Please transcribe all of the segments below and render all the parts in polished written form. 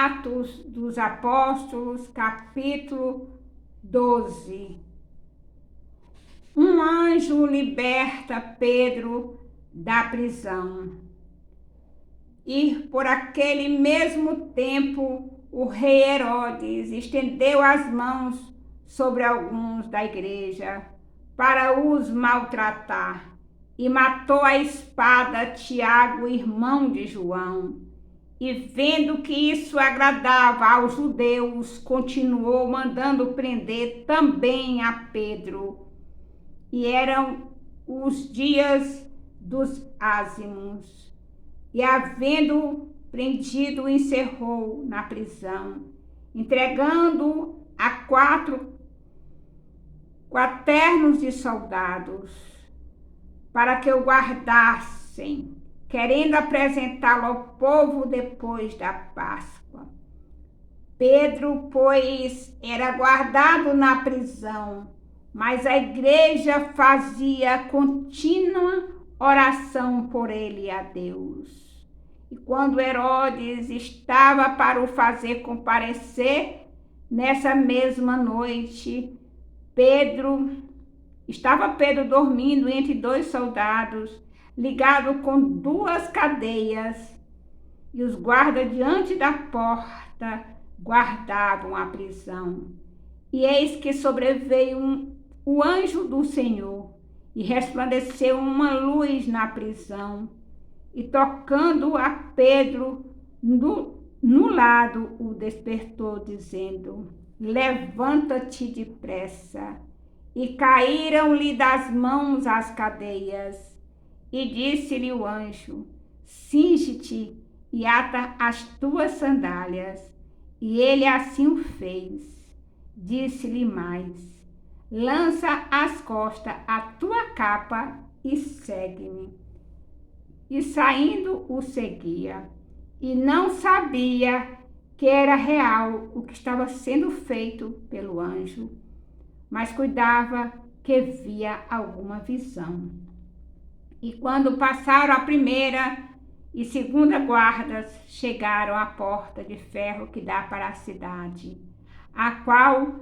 Atos dos Apóstolos, capítulo 12. Um anjo liberta Pedro da prisão. E por aquele mesmo tempo, o rei Herodes estendeu as mãos sobre alguns da igreja para os maltratar e matou à espada Tiago, irmão de João. E vendo que isso agradava aos judeus, continuou mandando prender também a Pedro. E eram os dias dos ázimos. E havendo prendido, o encerrou na prisão, entregando a 4 quaternos de soldados para que o guardassem, querendo apresentá-lo ao povo depois da Páscoa. Pedro, pois, era guardado na prisão, mas a igreja fazia contínua oração por ele a Deus. E quando Herodes estava para o fazer comparecer, nessa mesma noite, Estava Pedro dormindo entre 2 soldados, ligado com 2 cadeias, e os guardas diante da porta guardavam a prisão. E eis que sobreveio o anjo do Senhor, e resplandeceu uma luz na prisão, e tocando a Pedro no lado, o despertou, dizendo: levanta-te depressa. E caíram-lhe das mãos as cadeias. E disse-lhe o anjo: cinge-te e ata as tuas sandálias. E ele assim o fez. Disse-lhe mais: lança às costas a tua capa e segue-me. E saindo o seguia, e não sabia que era real o que estava sendo feito pelo anjo, mas cuidava que via alguma visão. E quando passaram a 1ª e 2ª guardas, chegaram à porta de ferro que dá para a cidade, a qual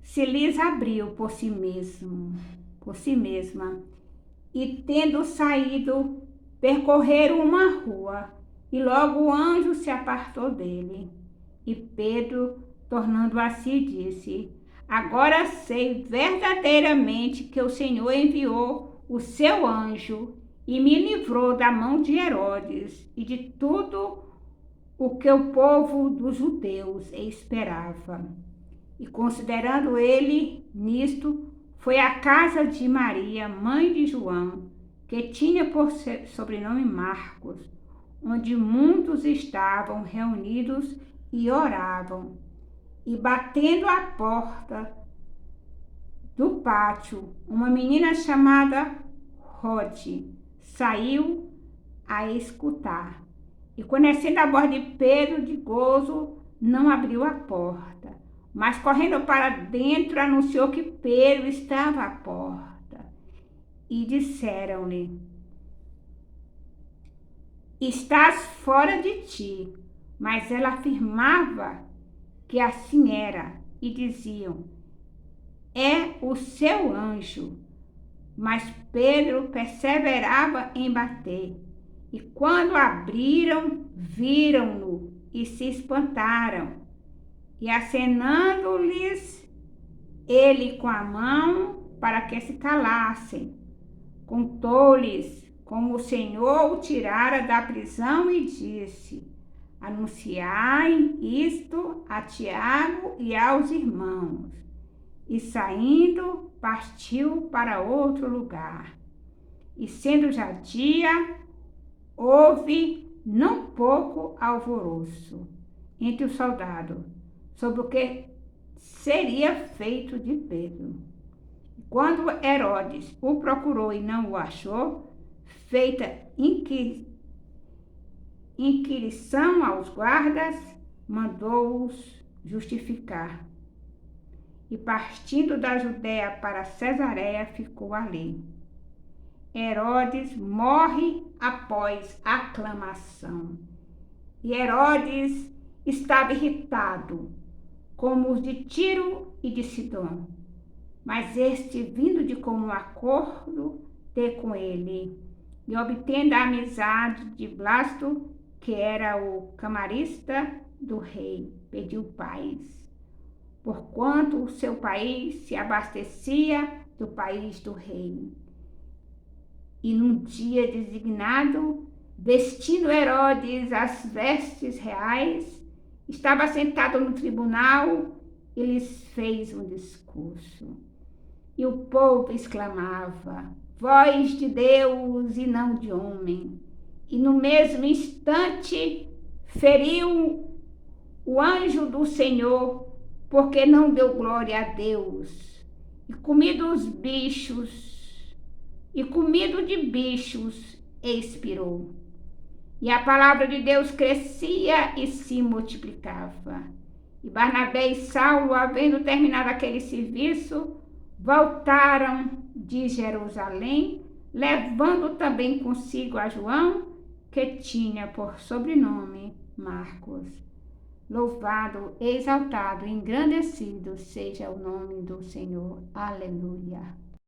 se lhes abriu por si mesma, e tendo saído, percorreram uma rua, e logo o anjo se apartou dele. E Pedro, tornando a si, disse: agora sei verdadeiramente que o Senhor enviou o seu anjo e me livrou da mão de Herodes e de tudo o que o povo dos judeus esperava. E considerando ele nisto, foi à casa de Maria, mãe de João, que tinha por sobrenome Marcos, onde muitos estavam reunidos e oravam. E batendo à porta do pátio, uma menina chamada Rode saiu a escutar. E conhecendo a voz de Pedro, de gozo, não abriu a porta, mas correndo para dentro, anunciou que Pedro estava à porta. E disseram-lhe: estás fora de ti. Mas ela afirmava que assim era, e diziam: é o seu anjo. Mas Pedro perseverava em bater. E quando abriram, viram-no e se espantaram. E acenando-lhes ele com a mão para que se calassem, contou-lhes como o Senhor o tirara da prisão e disse: anunciai isto a Tiago e aos irmãos. E saindo, partiu para outro lugar. E sendo já dia, houve não pouco alvoroço entre os soldados sobre o que seria feito de Pedro. Quando Herodes o procurou e não o achou, feita inquirição aos guardas, mandou-os justificar. E partindo da Judéia para Cesareia, ficou ali. Herodes morre após aclamação. E Herodes estava irritado, como os de Tiro e de Sidom. Mas este, vindo de comum acordo, ter com ele, e obtendo a amizade de Blasto, que era o camarista do rei, pediu paz, porquanto o seu país se abastecia do país do rei. E num dia designado, vestindo Herodes as vestes reais, estava sentado no tribunal e lhes fez um discurso. E o povo exclamava: voz de Deus e não de homem. E no mesmo instante feriu o anjo do Senhor, porque não deu glória a Deus. E comido de bichos, expirou. E a palavra de Deus crescia e se multiplicava. E Barnabé e Saulo, havendo terminado aquele serviço, voltaram de Jerusalém, levando também consigo a João, que tinha por sobrenome Marcos. Louvado, exaltado, engrandecido seja o nome do Senhor. Aleluia.